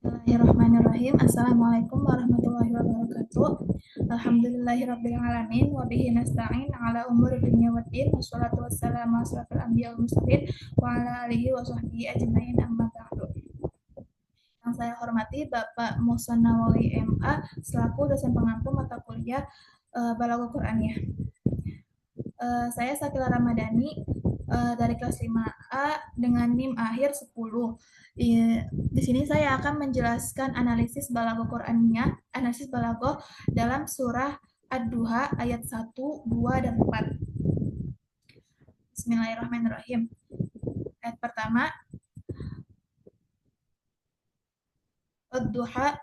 Bismillahirrahmanirrahim. Assalamualaikum warahmatullahi wabarakatuh. Alhamdulillahirrabbilalamin. Wabihi nasta'in ala umuri dunya waddin. Wassalatu wassalamu ala asrafil anbiya wal mursalin wa ala alihi wa sahbihi ajmain amma ba'du. Yang saya hormati Bapak Muhsan Nawawi MA selaku dosen pengampu mata kuliah Balaghah Qur'aniyah. Saya Sakila Ramadhani dari kelas 5A dengan NIM akhir 10. Di sini saya akan menjelaskan analisis Balaghah Qur'aniyah, analisis Balaghah dalam surah Ad-Duha ayat 1, 2, dan 4. Bismillahirrahmanirrahim. Ayat pertama, Ad-Duha,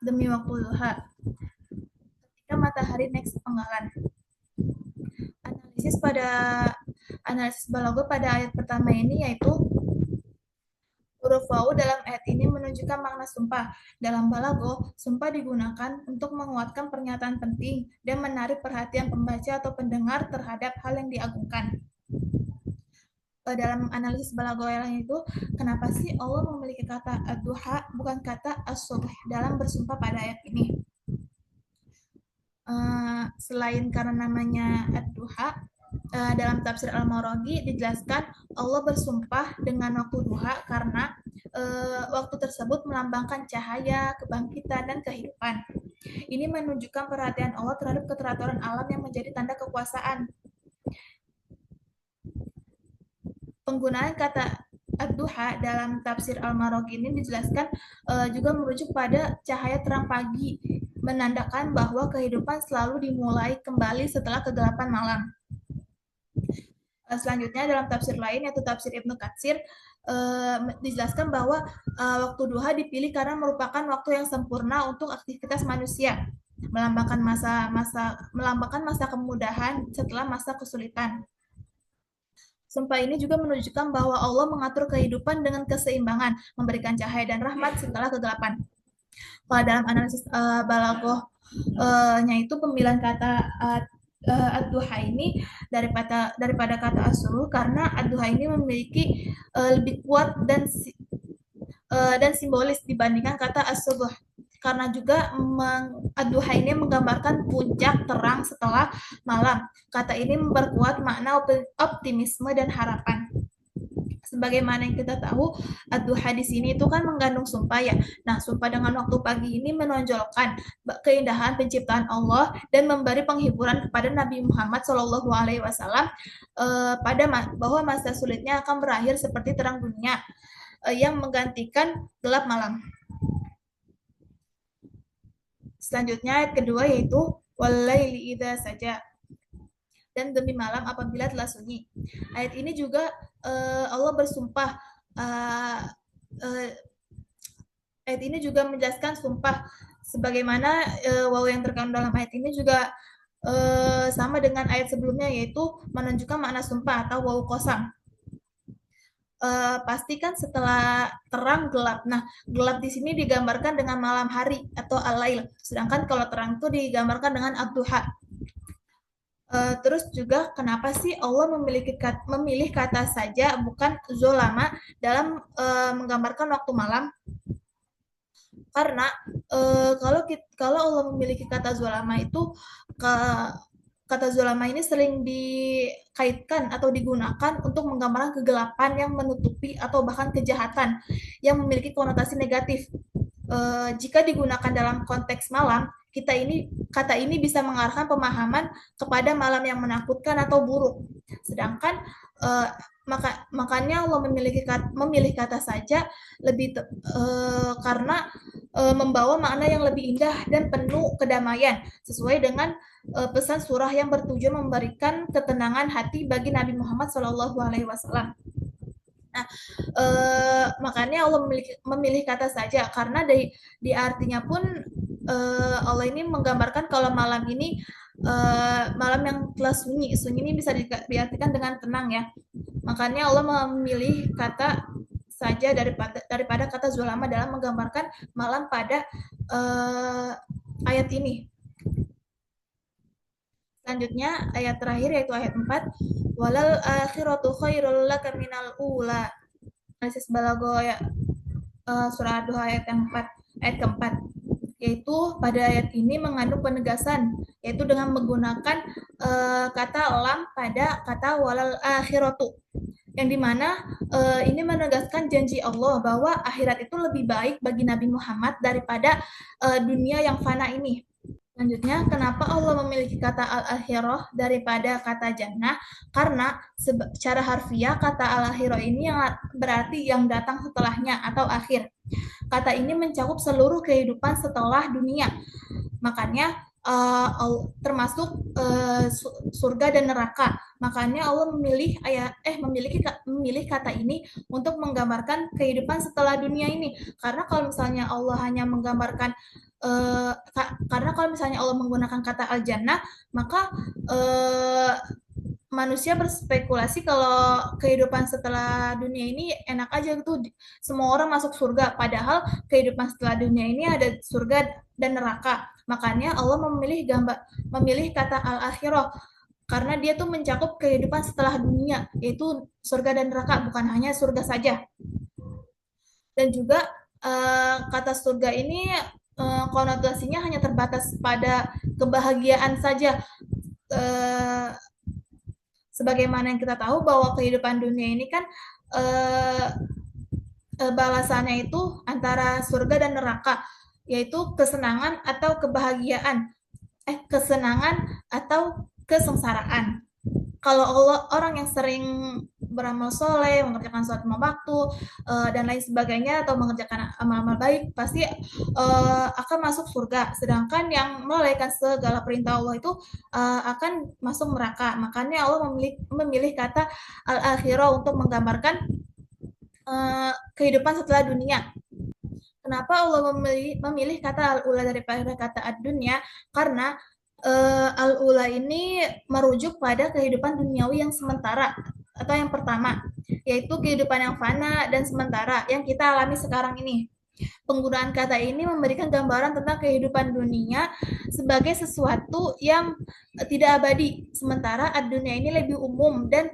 demi waktu duha, ketika matahari naik sepenggalan. Analisis Balaghah pada ayat pertama ini yaitu huruf wawu dalam ayat ini menunjukkan makna sumpah. Dalam Balaghah, sumpah digunakan untuk menguatkan pernyataan penting dan menarik perhatian pembaca atau pendengar terhadap hal yang diagungkan. Dalam analisis Balaghah itu, kenapa sih Allah memiliki kata ad-duha bukan kata as-subh dalam bersumpah pada ayat ini? Selain karena namanya ad-duha, dalam tafsir Al-Maraghi dijelaskan Allah bersumpah dengan waktu duha karena waktu tersebut melambangkan cahaya, kebangkitan, dan kehidupan. Ini menunjukkan perhatian Allah terhadap keteraturan alam yang menjadi tanda kekuasaan. Penggunaan kata ad-duha dalam tafsir Al-Maraghi ini dijelaskan juga merujuk pada cahaya terang pagi, menandakan bahwa kehidupan selalu dimulai kembali setelah kegelapan malam. Selanjutnya dalam tafsir lain yaitu tafsir Ibnu Katsir dijelaskan bahwa waktu duha dipilih karena merupakan waktu yang sempurna untuk aktivitas manusia, melambangkan masa kemudahan setelah masa kesulitan. Sumpah ini juga menunjukkan bahwa Allah mengatur kehidupan dengan keseimbangan, memberikan cahaya dan rahmat setelah kegelapan. Kalau dalam analisis Balaghah-nya itu pemilihan kata ad-duha ini daripada kata as-suruh karena ad-duha ini memiliki lebih kuat dan simbolis dibandingkan kata as-subuh, karena juga ad-duha ini menggambarkan puncak terang setelah malam. Kata ini memperkuat makna optimisme dan harapan. Sebagaimana yang kita tahu, ad-duha di sini itu kan mengandung sumpah ya. Nah, sumpah dengan waktu pagi ini menonjolkan keindahan penciptaan Allah dan memberi penghiburan kepada Nabi Muhammad SAW bahwa masa sulitnya akan berakhir seperti terang dunia yang menggantikan gelap malam. Selanjutnya ayat kedua yaitu walaili idza saja, dan demi malam apabila telah sunyi. Ayat ini juga Allah bersumpah. Ayat ini juga menjelaskan sumpah sebagaimana wawu yang terkandung dalam ayat ini juga sama dengan ayat sebelumnya, yaitu menunjukkan makna sumpah atau wawu qasam. Pastikan setelah terang gelap. Nah, gelap di sini digambarkan dengan malam hari atau al-lail, sedangkan kalau terang itu digambarkan dengan ad-duha. Terus juga kenapa sih Allah memilih kata saja bukan zolama dalam menggambarkan waktu malam? Karena kalau Allah memiliki kata zolama itu, kata zolama ini sering dikaitkan atau digunakan untuk menggambarkan kegelapan yang menutupi atau bahkan kejahatan yang memiliki konotasi negatif. Jika digunakan dalam konteks malam, kata ini bisa mengarahkan pemahaman kepada malam yang menakutkan atau buruk. Sedangkan makanya Allah memilih kata saja karena membawa makna yang lebih indah dan penuh kedamaian sesuai dengan pesan surah yang bertujuan memberikan ketenangan hati bagi Nabi Muhammad SAW. Nah, makanya Allah memilih kata saja karena di artinya pun Allah ini menggambarkan kalau malam ini malam yang telah sunyi. Sunyi ini bisa diartikan dengan tenang ya. Makanya Allah memilih kata saja daripada kata zulama dalam menggambarkan malam pada ayat ini. Selanjutnya ayat terakhir yaitu ayat 4, walal akhiratu khairul laka minal ula. Analisis Balaghah ya, surah Ad-Duha ayat yang 4. Ayat keempat, yaitu pada ayat ini mengandung penegasan, yaitu dengan menggunakan kata lam pada kata walal akhiratu, yang dimana ini menegaskan janji Allah bahwa akhirat itu lebih baik bagi Nabi Muhammad daripada dunia yang fana ini. Selanjutnya, kenapa Allah memiliki kata al-akhirah daripada kata jannah? Karena secara harfiah kata al-akhirah ini yang berarti yang datang setelahnya atau akhir. Kata ini mencakup seluruh kehidupan setelah dunia. Makanya termasuk surga dan neraka. Makanya Allah memilih kata ini untuk menggambarkan kehidupan setelah dunia ini. Karena kalau misalnya Allah hanya menggambarkan karena kalau misalnya Allah menggunakan kata al-jannah, maka manusia berspekulasi kalau kehidupan setelah dunia ini enak aja gitu, semua orang masuk surga, padahal kehidupan setelah dunia ini ada surga dan neraka. Makanya Allah memilih kata al-akhirah karena dia tuh mencakup kehidupan setelah dunia, yaitu surga dan neraka, bukan hanya surga saja. Dan juga kata surga ini konotasinya hanya terbatas pada kebahagiaan saja. Eh, Sebagaimana yang kita tahu bahwa kehidupan dunia ini kan eh, balasannya itu antara surga dan neraka, yaitu kesenangan atau kebahagiaan, kesenangan atau kesengsaraan. Kalau orang yang sering beramal soleh, mengerjakan sholat lima waktu, dan lain sebagainya, atau mengerjakan amal-amal baik, pasti akan masuk surga. Sedangkan yang melalaikan segala perintah Allah itu akan masuk neraka. Makanya Allah memilih kata al-akhirah untuk menggambarkan kehidupan setelah dunia. Kenapa Allah memilih kata al-ula daripada kata ad-dunya? Karena al-ula ini merujuk pada kehidupan duniawi yang sementara atau yang pertama, yaitu kehidupan yang fana dan sementara yang kita alami sekarang ini. Penggunaan kata ini memberikan gambaran tentang kehidupan dunia sebagai sesuatu yang tidak abadi, sementara ad-dunya ini lebih umum dan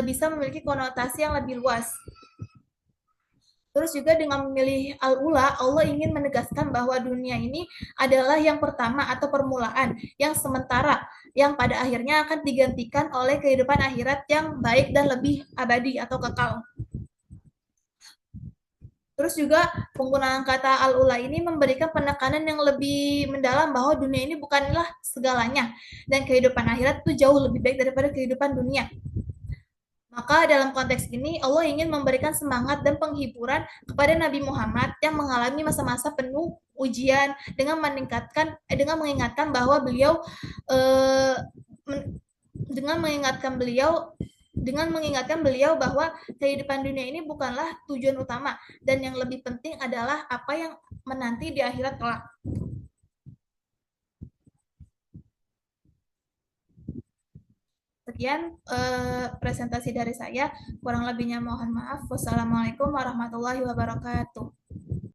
bisa memiliki konotasi yang lebih luas. Terus juga dengan memilih al-ula, Allah ingin menegaskan bahwa dunia ini adalah yang pertama atau permulaan, yang sementara, yang pada akhirnya akan digantikan oleh kehidupan akhirat yang baik dan lebih abadi atau kekal. Terus juga penggunaan kata al-ula ini memberikan penekanan yang lebih mendalam bahwa dunia ini bukanlah segalanya, dan kehidupan akhirat itu jauh lebih baik daripada kehidupan dunia. Maka dalam konteks ini Allah ingin memberikan semangat dan penghiburan kepada Nabi Muhammad yang mengalami masa-masa penuh ujian dengan mengingatkan bahwa beliau eh, dengan mengingatkan beliau bahwa kehidupan dunia ini bukanlah tujuan utama dan yang lebih penting adalah apa yang menanti di akhirat kelak. Sekian presentasi dari saya. Kurang lebihnya mohon maaf. Wassalamualaikum warahmatullahi wabarakatuh.